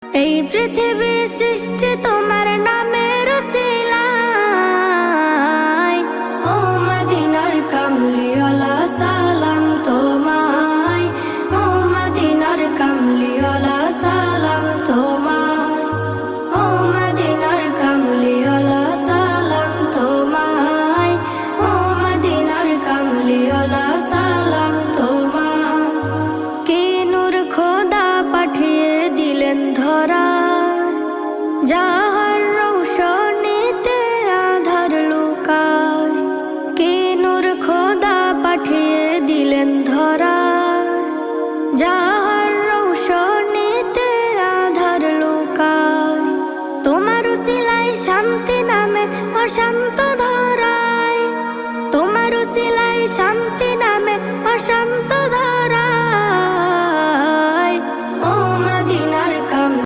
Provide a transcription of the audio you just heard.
এই পৃথিবী সৃষ্টি তোমার নামের উসিলায়, ও মদিনার কামলিওয়ালা সালাম তোমায়, ও মদিনার কামলিওয়ালা সালাম তোমায়, ও মদিনার কামলিওয়ালা সালাম তোমায়, ও মদিনার কামলিওয়ালা সালাম তোমায়। কে নূর খোদা পাঠিয়ে দিলেন ধরায়, যাহার রৌশনীতে আধার লুকায়। কে নূর খোদা পাঠিয়ে দিলেন ধরায়, যাহার রৌশনীতে আধার লুকায়। তোমার উসিলায় শান্তি নামে অশান্ত